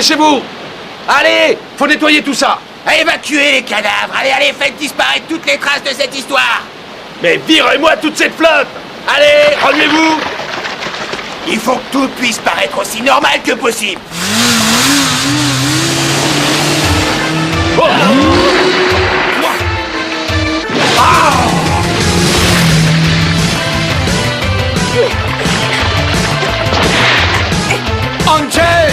dépêchez-vous! Allez, faut nettoyer tout ça! Évacuez les cadavres! Allez, faites disparaître toutes les traces de cette histoire! Mais virez-moi toute cette flotte! Allez, remuez-vous! Il faut que tout puisse paraître aussi normal que possible! Oh. Angel!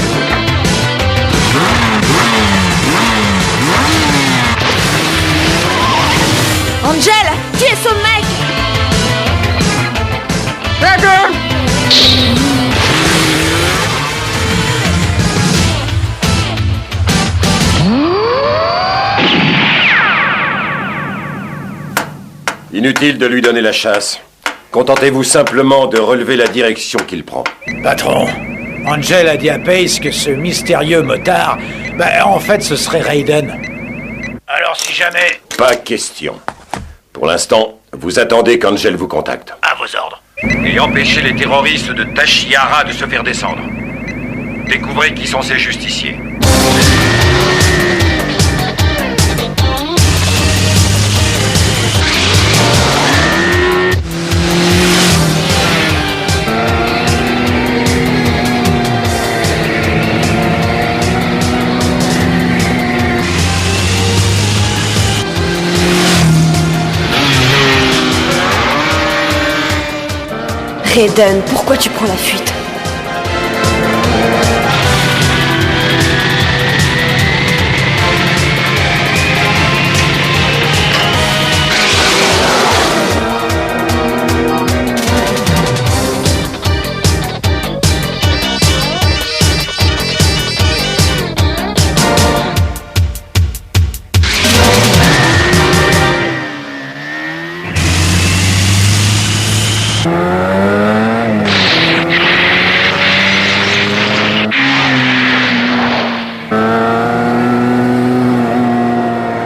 Angel, qui est ce mec? Inutile de lui donner la chasse. Contentez-vous simplement de relever la direction qu'il prend. Patron, Angel a dit à Pace que ce mystérieux motard, en fait, ce serait Raiden. Alors si jamais... Pas question. Pour l'instant, vous attendez qu'Angel vous contacte. À vos ordres. Et empêchez les terroristes de Tachihara de se faire descendre. Découvrez qui sont ces justiciers. Raiden, pourquoi tu prends la fuite?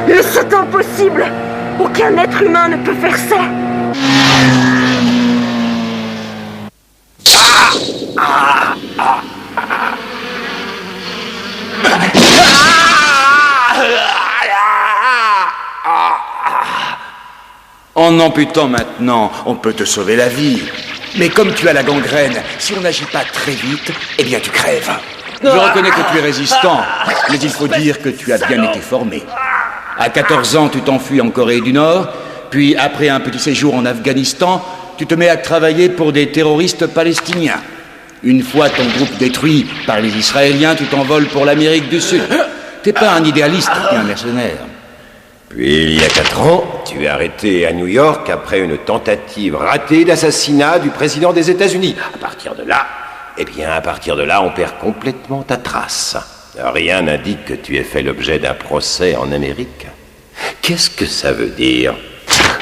Mais c'est impossible! Aucun être humain ne peut faire ça! En amputant maintenant, on peut te sauver la vie. Mais comme tu as la gangrène, si on n'agit pas très vite, eh bien tu crèves. Je reconnais que tu es résistant, mais il faut dire que tu as bien été formé. À 14 ans, tu t'enfuis en Corée du Nord, puis après un petit séjour en Afghanistan, tu te mets à travailler pour des terroristes palestiniens. Une fois ton groupe détruit par les Israéliens, tu t'envoles pour l'Amérique du Sud. T'es pas un idéaliste, t'es un mercenaire. Puis, il y a 4 ans, tu es arrêté à New York après une tentative ratée d'assassinat du président des États-Unis. À partir de là, on perd complètement ta trace. Rien n'indique que tu aies fait l'objet d'un procès en Amérique. Qu'est-ce que ça veut dire?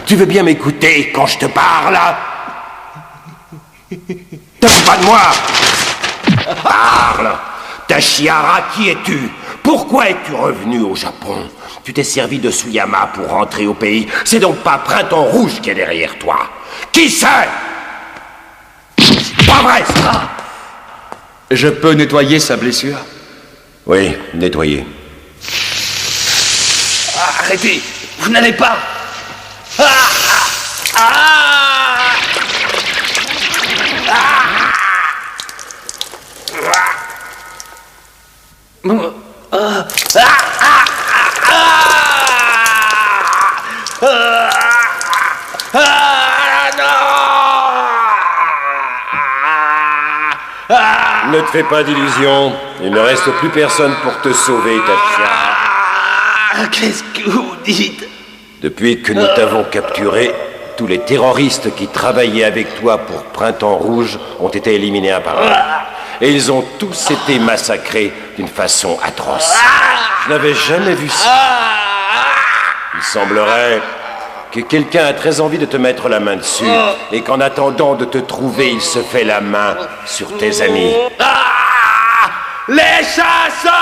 Tu veux bien m'écouter quand je te parle? Te fous pas de moi! Parle! Tachihara, qui es-tu? Pourquoi es-tu revenu au Japon? Tu t'es servi de Suyama pour rentrer au pays. C'est donc pas Printemps Rouge qui est derrière toi. Qui c'est? Pas vrai, ça! Je peux nettoyer sa blessure? Oui, nettoyer. Arrêtez! Vous n'allez pas! Ne te fais pas d'illusions. Il ne reste plus personne pour te sauver, Tachihara. Qu'est-ce que vous dites? Depuis que nous t'avons capturé, tous les terroristes qui travaillaient avec toi pour Printemps Rouge ont été éliminés un par un. Et ils ont tous été massacrés d'une façon atroce. Je n'avais jamais vu ça. Il semblerait que quelqu'un a très envie de te mettre la main dessus et qu'en attendant de te trouver, il se fait la main sur tes amis. Les chasseurs!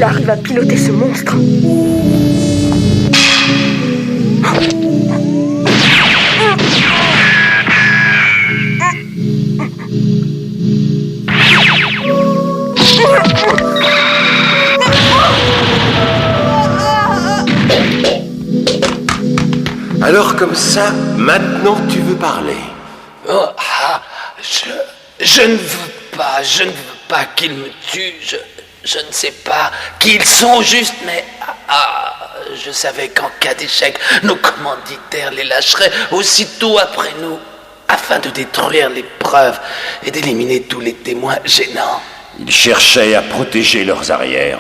arrive à piloter ce monstre. Alors comme ça, maintenant tu veux parler. Oh, je ne veux pas qu'ils me tuent, je ne sais pas qui ils sont juste, mais je savais qu'en cas d'échec, nos commanditaires les lâcheraient aussitôt après nous, afin de détruire les preuves et d'éliminer tous les témoins gênants. Ils cherchaient à protéger leurs arrières.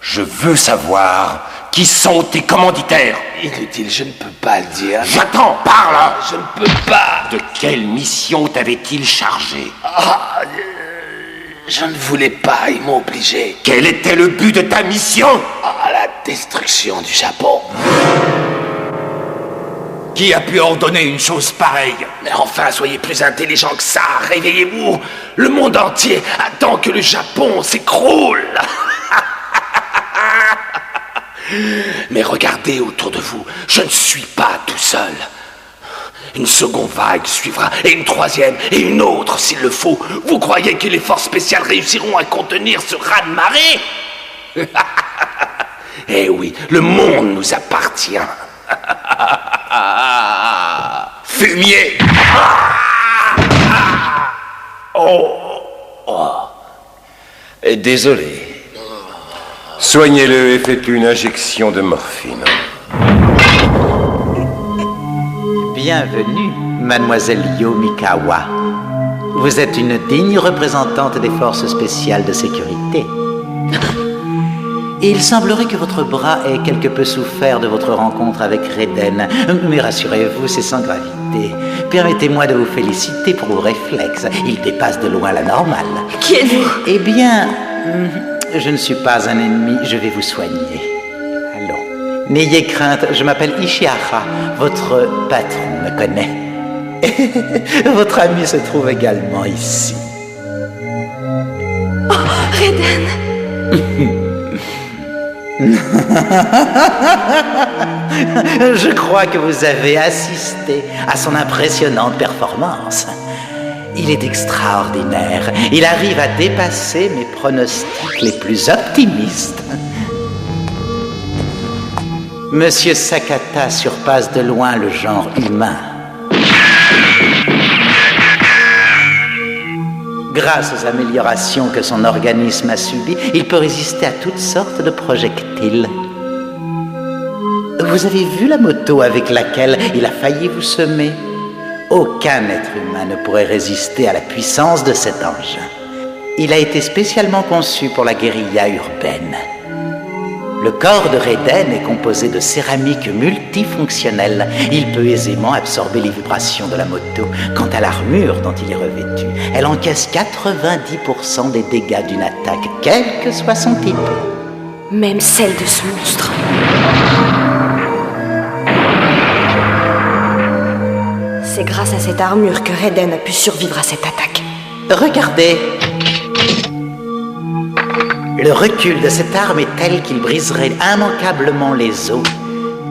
Je veux savoir qui sont tes commanditaires. Inutile, je ne peux pas le dire. J'attends, parle. Je ne peux pas. De quelle mission t'avait-il chargé? Je ne voulais pas, ils m'ont obligé. Quel était le but de ta mission? La destruction du Japon. Qui a pu ordonner une chose pareille? Mais enfin, soyez plus intelligents que ça, réveillez-vous. Le monde entier attend que le Japon s'écroule. Mais regardez autour de vous, je ne suis pas tout seul. Une seconde vague suivra, et une troisième, et une autre s'il le faut. Vous croyez que les forces spéciales réussiront à contenir ce raz-de-marée? Eh oui, le monde nous appartient. Fumier! Désolé. Soignez-le et faites une injection de morphine. Bienvenue, mademoiselle Yomikawa. Vous êtes une digne représentante des forces spéciales de sécurité. Il semblerait que votre bras ait quelque peu souffert de votre rencontre avec Raiden. Mais rassurez-vous, c'est sans gravité. Permettez-moi de vous féliciter pour vos réflexes. Ils dépassent de loin la normale. Qui êtes-vous? Eh bien, je ne suis pas un ennemi, je vais vous soigner. Allons. N'ayez crainte, je m'appelle Ishihara. Votre patron me connaît. Votre ami se trouve également ici. Oh, Raiden! Je crois que vous avez assisté à son impressionnante performance. Il est extraordinaire. Il arrive à dépasser mes pronostics les plus optimistes. Monsieur Sakata surpasse de loin le genre humain. Grâce aux améliorations que son organisme a subies, il peut résister à toutes sortes de projectiles. Vous avez vu la moto avec laquelle il a failli vous semer? Aucun être humain ne pourrait résister à la puissance de cet engin. Il a été spécialement conçu pour la guérilla urbaine. Le corps de Raiden est composé de céramique multifonctionnelle. Il peut aisément absorber les vibrations de la moto. Quant à l'armure dont il est revêtu, elle encaisse 90% des dégâts d'une attaque, quel que soit son type. Même celle de ce monstre. C'est grâce à cette armure que Raiden a pu survivre à cette attaque. Regardez. Le recul de cette arme est tel qu'il briserait immanquablement les os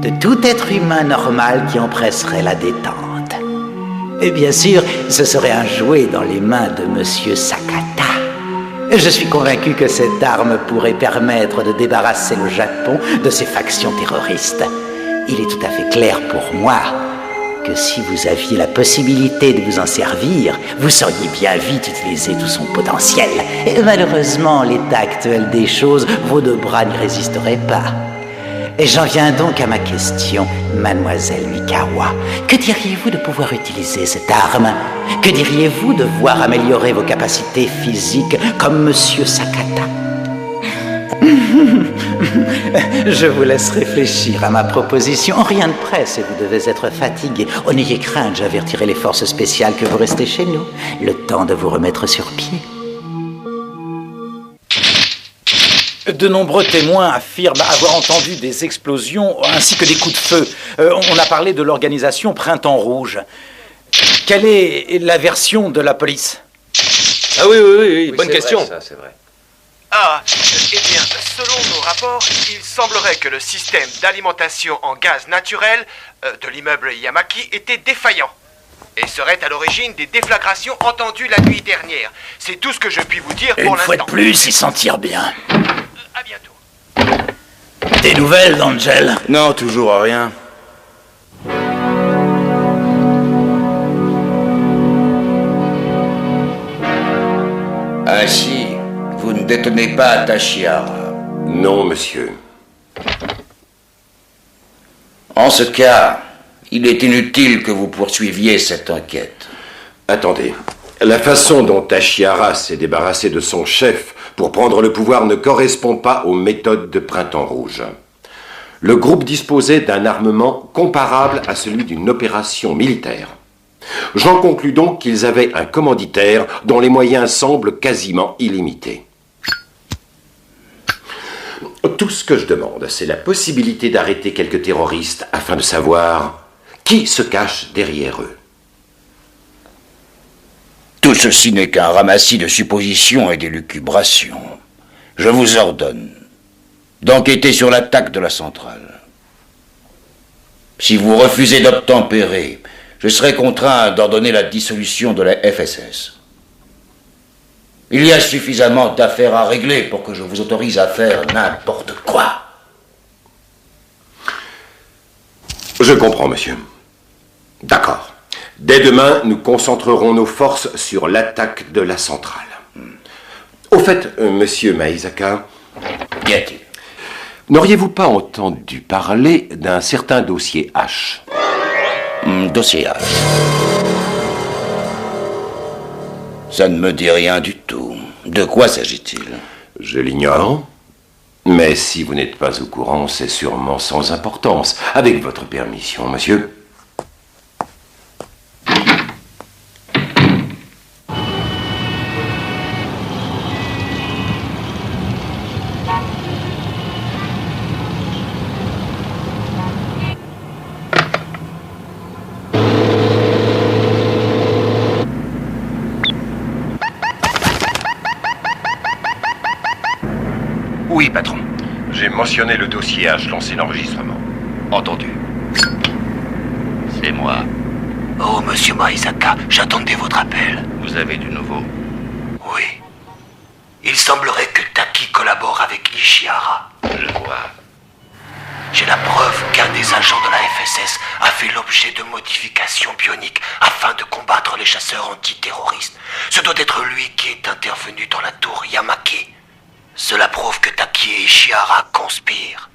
de tout être humain normal qui empresserait la détente. Et bien sûr, ce serait un jouet dans les mains de Monsieur Sakata. Je suis convaincu que cette arme pourrait permettre de débarrasser le Japon de ses factions terroristes. Il est tout à fait clair pour moi que si vous aviez la possibilité de vous en servir, vous sauriez bien vite utiliser tout son potentiel. Et malheureusement, l'état actuel des choses, vos deux bras n'y résisteraient pas. Et j'en viens donc à ma question, mademoiselle Mikawa. Que diriez-vous de pouvoir utiliser cette arme? Que diriez-vous de voir améliorer vos capacités physiques comme monsieur Sakata? Je vous laisse réfléchir à ma proposition. Rien ne presse et vous devez être fatigué. Oh, n'ayez crainte, j'avertirai les forces spéciales que vous restez chez nous. Le temps de vous remettre sur pied. De nombreux témoins affirment avoir entendu des explosions ainsi que des coups de feu. On a parlé de l'organisation Printemps Rouge. Quelle est la version de la police? Ah oui, bonne question. Ça, c'est vrai. Eh bien, selon nos rapports, il semblerait que le système d'alimentation en gaz naturel de l'immeuble Yamaki était défaillant et serait à l'origine des déflagrations entendues la nuit dernière. C'est tout ce que je puis vous dire pour l'instant. Une fois de plus, il s'en tire bien. À bientôt. Des nouvelles, d'Angel? Non, toujours rien. Ainsi, vous ne détenez pas Tashiara. Non, monsieur. En ce cas, il est inutile que vous poursuiviez cette enquête. Attendez. La façon dont Tashiara s'est débarrassé de son chef pour prendre le pouvoir ne correspond pas aux méthodes de Printemps Rouge. Le groupe disposait d'un armement comparable à celui d'une opération militaire. J'en conclus donc qu'ils avaient un commanditaire dont les moyens semblent quasiment illimités. Tout ce que je demande, c'est la possibilité d'arrêter quelques terroristes afin de savoir qui se cache derrière eux. Tout ceci n'est qu'un ramassis de suppositions et d'élucubrations. Je vous ordonne d'enquêter sur l'attaque de la centrale. Si vous refusez d'obtempérer, je serai contraint d'ordonner la dissolution de la FSS. Il y a suffisamment d'affaires à régler pour que je vous autorise à faire n'importe quoi. Je comprends, monsieur. D'accord. Dès demain, nous concentrerons nos forces sur l'attaque de la centrale. Au fait, monsieur Maizaka, Qu'y a-t-il? n'auriez-vous pas entendu parler d'un certain dossier H? Dossier H. Ça ne me dit rien du tout. De quoi s'agit-il? Je l'ignore. Mais si vous n'êtes pas au courant, c'est sûrement sans importance. Avec votre permission, monsieur. Oui, patron. J'ai mentionné le dossier H, lancé l'enregistrement. Entendu. C'est moi. Oh, monsieur Maizaka, j'attendais votre appel. Vous avez du nouveau? Oui. Il semblerait que Taki collabore avec Ishihara. Je vois. J'ai la preuve qu'un des agents de la FSS a fait l'objet de modifications bioniques afin de combattre les chasseurs antiterroristes. Ce doit être lui qui est intervenu dans la tour Yamaki. Cela prouve que Taki et Ishihara conspirent.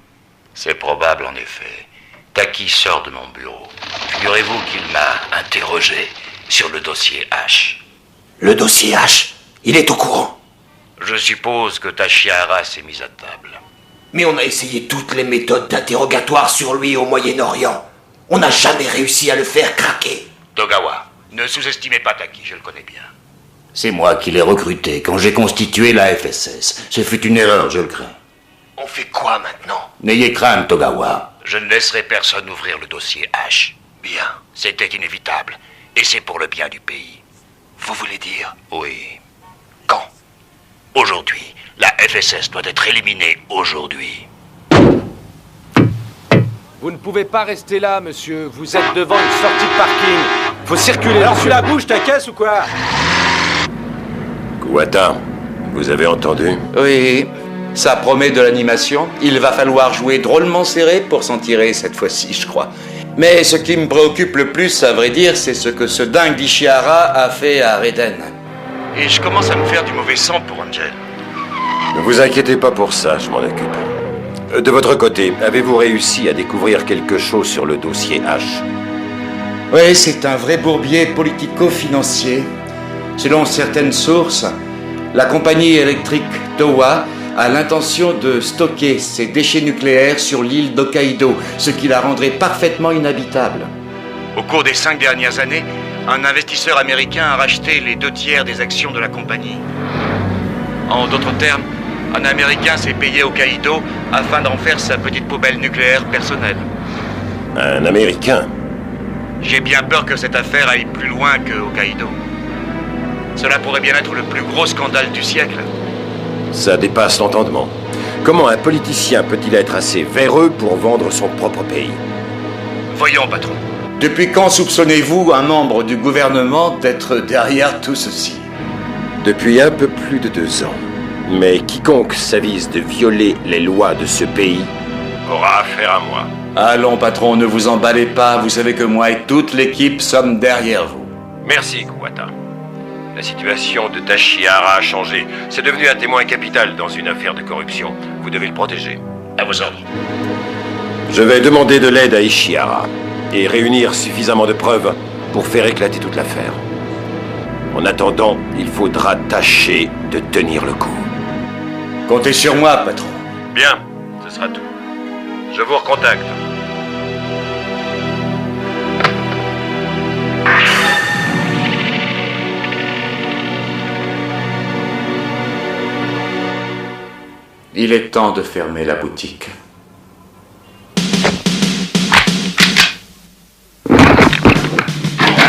C'est probable, en effet. Taki sort de mon bureau. Figurez-vous qu'il m'a interrogé sur le dossier H. Le dossier H, il est au courant. Je suppose que Tashiara s'est mise à table. Mais on a essayé toutes les méthodes d'interrogatoire sur lui au Moyen-Orient. On n'a jamais réussi à le faire craquer. Togawa, ne sous-estimez pas Taki, je le connais bien. C'est moi qui l'ai recruté quand j'ai constitué la FSS. Ce fut une erreur, je le crains. On fait quoi maintenant? N'ayez crainte, Togawa. Je ne laisserai personne ouvrir le dossier H. Bien. C'était inévitable, et c'est pour le bien du pays. Vous voulez dire? Oui. Quand? Aujourd'hui. La FSS doit être éliminée aujourd'hui. Vous ne pouvez pas rester là, monsieur. Vous êtes devant une sortie de parking. Faut circuler. Alors tu la bouges, ta caisse ou quoi? Kuwata, vous avez entendu? Oui, ça promet de l'animation. Il va falloir jouer drôlement serré pour s'en tirer cette fois-ci, je crois. Mais ce qui me préoccupe le plus, à vrai dire, c'est ce que ce dingue d'Ishihara a fait à Raiden. Et je commence à me faire du mauvais sang pour Angel. Ne vous inquiétez pas pour ça, je m'en occupe. De votre côté, avez-vous réussi à découvrir quelque chose sur le dossier H? Oui, c'est un vrai bourbier politico-financier. Selon certaines sources, la compagnie électrique Towa a l'intention de stocker ses déchets nucléaires sur l'île d'Hokkaido, ce qui la rendrait parfaitement inhabitable. Au cours des 5 dernières années, un investisseur américain a racheté les 2/3 des actions de la compagnie. En d'autres termes, un Américain s'est payé Hokkaido afin d'en faire sa petite poubelle nucléaire personnelle. Un Américain? J'ai bien peur que cette affaire aille plus loin que Hokkaido. Cela pourrait bien être le plus gros scandale du siècle. Ça dépasse l'entendement. Comment un politicien peut-il être assez véreux pour vendre son propre pays? Voyons, patron. Depuis quand soupçonnez-vous un membre du gouvernement d'être derrière tout ceci? Depuis un peu plus de 2 ans. Mais quiconque s'avise de violer les lois de ce pays aura affaire à moi. Allons, patron, ne vous emballez pas. Vous savez que moi et toute l'équipe sommes derrière vous. Merci, Kuwata. La situation de Tashihara a changé. C'est devenu un témoin capital dans une affaire de corruption. Vous devez le protéger. À vos ordres. Je vais demander de l'aide à Ishihara et réunir suffisamment de preuves pour faire éclater toute l'affaire. En attendant, il faudra tâcher de tenir le coup. Comptez sur moi, patron. Bien, ce sera tout. Je vous recontacte. Il est temps de fermer la boutique.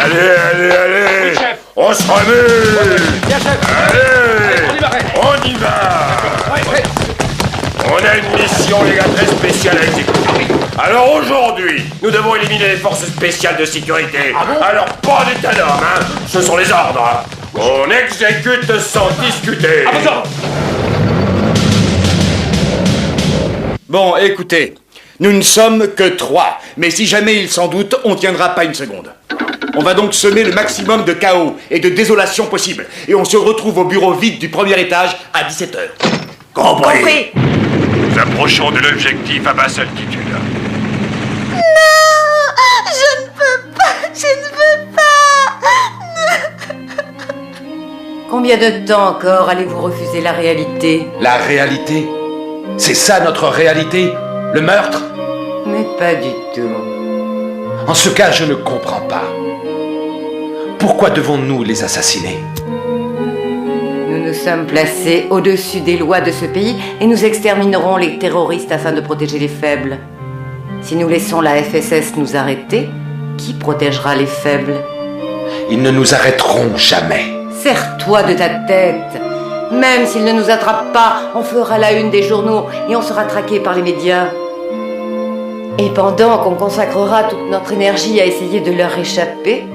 Allez, oui, chef. on se remue. Bien, chef. Allez, on y va. On a une mission, les gars, très spéciale à exécuter. Alors aujourd'hui, nous devons éliminer les forces spéciales de sécurité. Alors pas d'état d'âme, hein. Ce sont les ordres. On exécute sans discuter. Bon, écoutez, nous ne sommes que 3, mais si jamais il s'en doute, on tiendra pas une seconde. On va donc semer le maximum de chaos et de désolation possible, et on se retrouve au bureau vide du premier étage à 17h. Compris. Nous approchons de l'objectif à basse altitude. Non, je ne peux pas, je ne veux pas. Combien de temps encore allez-vous refuser la réalité? La réalité? C'est ça notre réalité? Le meurtre? Mais pas du tout. En ce cas, je ne comprends pas. Pourquoi devons-nous les assassiner? Nous nous sommes placés au-dessus des lois de ce pays et nous exterminerons les terroristes afin de protéger les faibles. Si nous laissons la FSS nous arrêter, qui protégera les faibles? Ils ne nous arrêteront jamais. Serre-toi de ta tête. Même s'ils ne nous attrapent pas, on fera la une des journaux et on sera traqué par les médias. Et pendant qu'on consacrera toute notre énergie à essayer de leur échapper,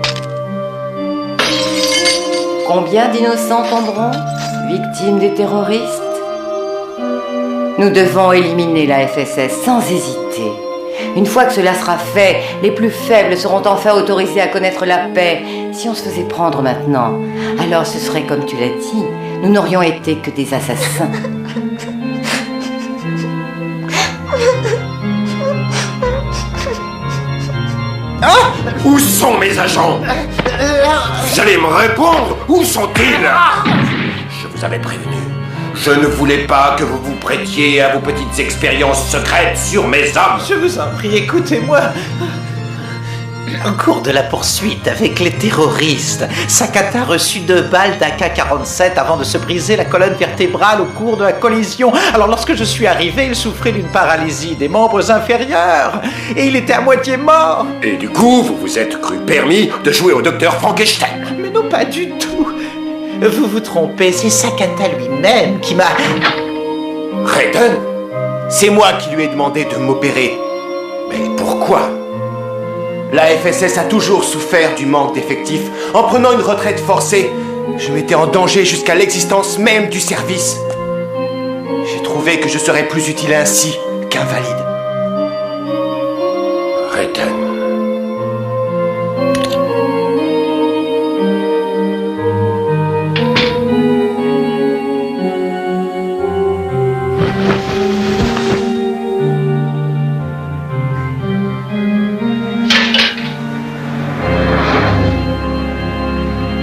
combien d'innocents tomberont, victimes des terroristes? Nous devons éliminer la FSS sans hésiter. Une fois que cela sera fait, les plus faibles seront enfin autorisés à connaître la paix. Si on se faisait prendre maintenant, alors ce serait comme tu l'as dit, nous n'aurions été que des assassins. Ah! Où sont mes agents? Vous allez me répondre? Où sont-ils? Je vous avais prévenu. Je ne voulais pas que vous vous prêtiez à vos petites expériences secrètes sur mes hommes. Je vous en prie, écoutez-moi. Au cours de la poursuite avec les terroristes, Sakata reçut 2 balles d'AK-47 avant de se briser la colonne vertébrale au cours de la collision. Alors lorsque je suis arrivé, il souffrait d'une paralysie des membres inférieurs et il était à moitié mort. Et du coup, vous vous êtes cru permis de jouer au docteur Frankenstein. Mais non, pas du tout. Vous vous trompez, c'est Sakata lui-même qui m'a... Raiden? C'est moi qui lui ai demandé de m'opérer. Mais pourquoi? La FSS a toujours souffert du manque d'effectifs. En prenant une retraite forcée, je mettais en danger jusqu'à l'existence même du service. J'ai trouvé que je serais plus utile ainsi qu'invalide. Raiden.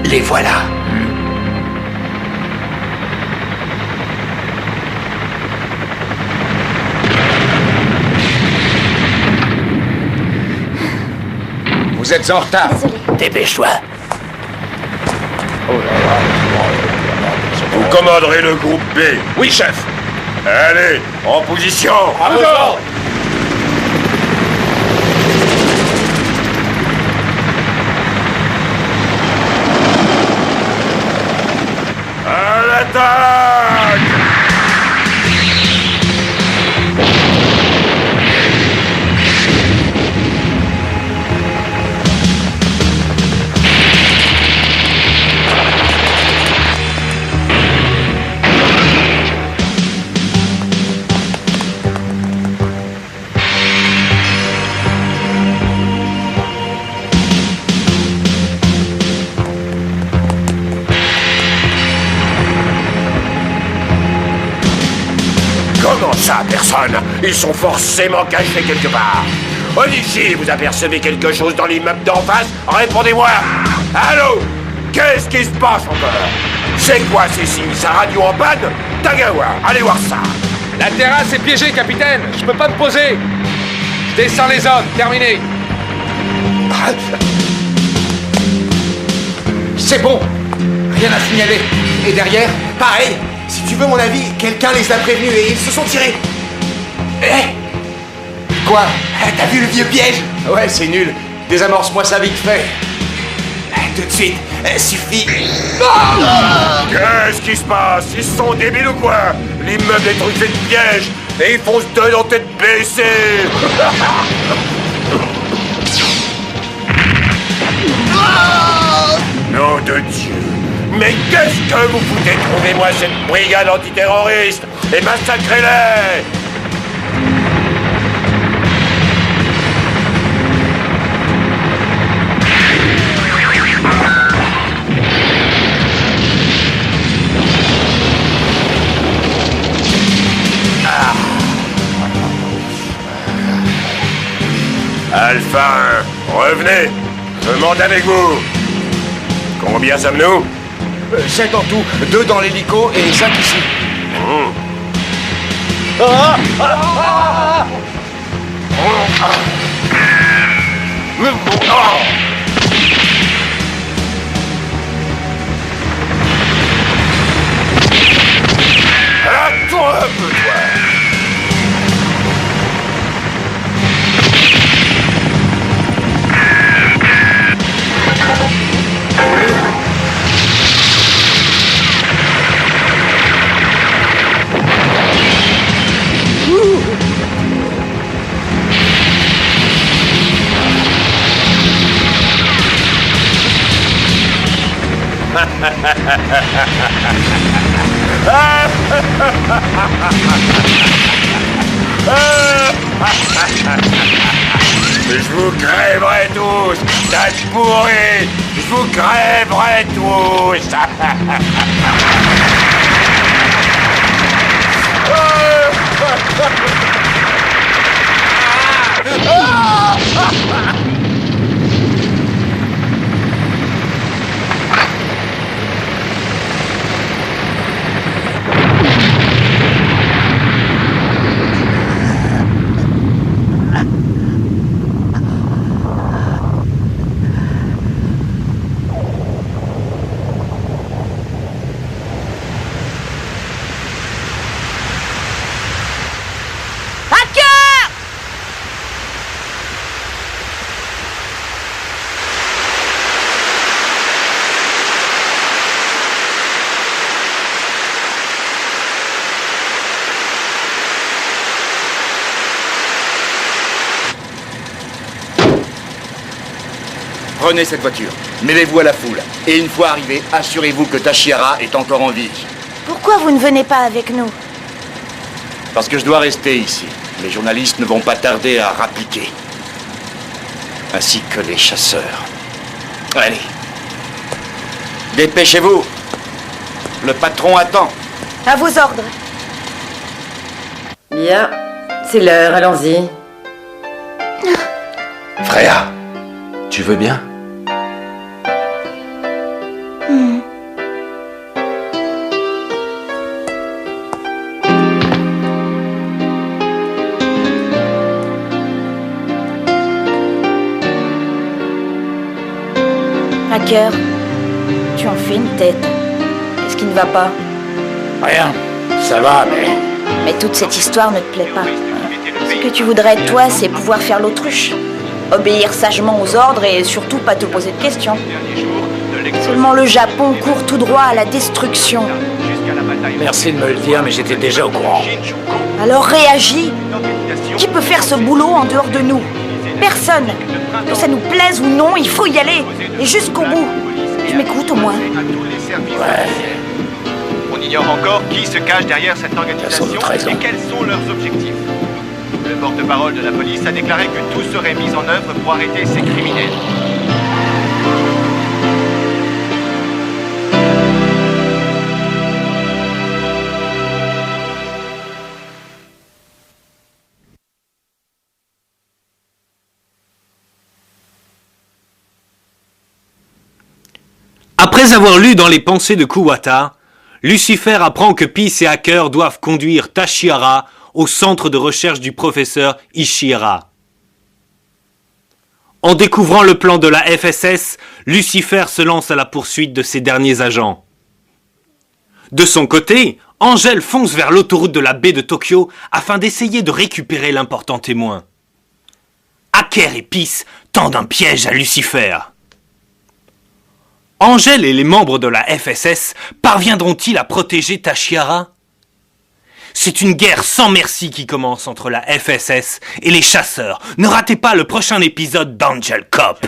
Les voilà. Vous êtes en retard. Dépêche-toi. Vous commanderez le groupe B. Oui, chef. Allez, en position. À vos ordres. À l'attaque! ça, personne. Ils sont forcément cachés quelque part. Ici, vous apercevez quelque chose dans l'immeuble d'en face? Répondez-moi. Allô? Qu'est-ce qui se passe encore? C'est quoi ces signes? Sa radio en panne? Tagawa, allez voir ça. La terrasse est piégée, capitaine. Je peux pas me poser. Je descends les zones. Terminé. C'est bon. Rien à signaler. Et derrière, pareil. Si tu veux mon avis, quelqu'un les a prévenus et ils se sont tirés. Quoi? T'as vu le vieux piège? Ouais, c'est nul. Désamorce-moi ça vite fait. Tout de suite, suffit. Qu'est-ce qui se passe? Ils sont débiles ou quoi? L'immeuble est truffé de pièges et ils foncent dedans tête baissée. Nom de Dieu! Mais qu'est-ce que vous foutez? Trouvez-moi cette brigade antiterroriste et massacrez-les! Alpha 1, revenez! Je monte avec vous! Combien sommes-nous? 7 en tout, 2 dans l'hélico et 5 ici. Attends un peu, toi! Je vous crèverai tous, tas de pourris! Je vous crèverai tous! Prenez cette voiture, mêlez-vous à la foule. Et une fois arrivé, assurez-vous que Tashiara est encore en vie. Pourquoi vous ne venez pas avec nous? Parce que je dois rester ici. Les journalistes ne vont pas tarder à rappliquer. Ainsi que les chasseurs. Allez. Dépêchez-vous. Le patron attend. À vos ordres. Bien, c'est l'heure, allons-y. Freya, tu veux bien? Hacker, tu en fais une tête. Qu'est-ce qui ne va pas? Rien, ça va, mais... Mais toute cette histoire ne te plaît pas. Ce que tu voudrais, toi, c'est pouvoir faire l'autruche. Obéir sagement aux ordres et surtout pas te poser de questions. Seulement le Japon court tout droit à la destruction. Merci de me le dire, mais j'étais déjà au courant. Alors réagis. Qui peut faire ce boulot en dehors de nous? Personne. Que ça nous plaise ou non, il faut y aller. Et jusqu'au bout. Tu m'écoutes au moins? Ouais. On ignore encore qui se cache derrière cette organisation et quels sont leurs objectifs. Le porte-parole de la police a déclaré que tout serait mis en œuvre pour arrêter ces criminels. Après avoir lu dans les pensées de Kuwata, Lucifer apprend que Peace et Hacker doivent conduire Tashihara au centre de recherche du professeur Ishihara. En découvrant le plan de la FSS, Lucifer se lance à la poursuite de ses derniers agents. De son côté, Angel fonce vers l'autoroute de la baie de Tokyo afin d'essayer de récupérer l'important témoin. Hacker et Peace tendent un piège à Lucifer. Angel et les membres de la FSS parviendront-ils à protéger Tashihara? C'est une guerre sans merci qui commence entre la FSS et les chasseurs. Ne ratez pas le prochain épisode d'Angel Cop.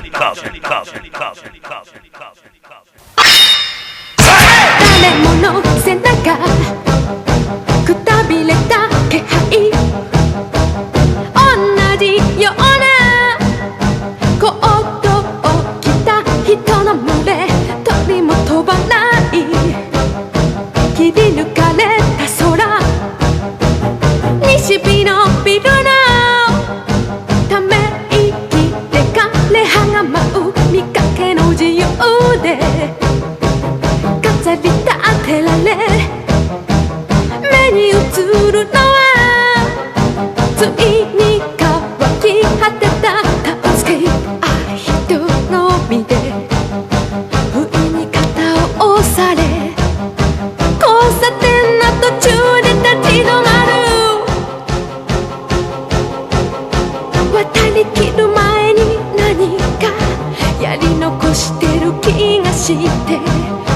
してる気がして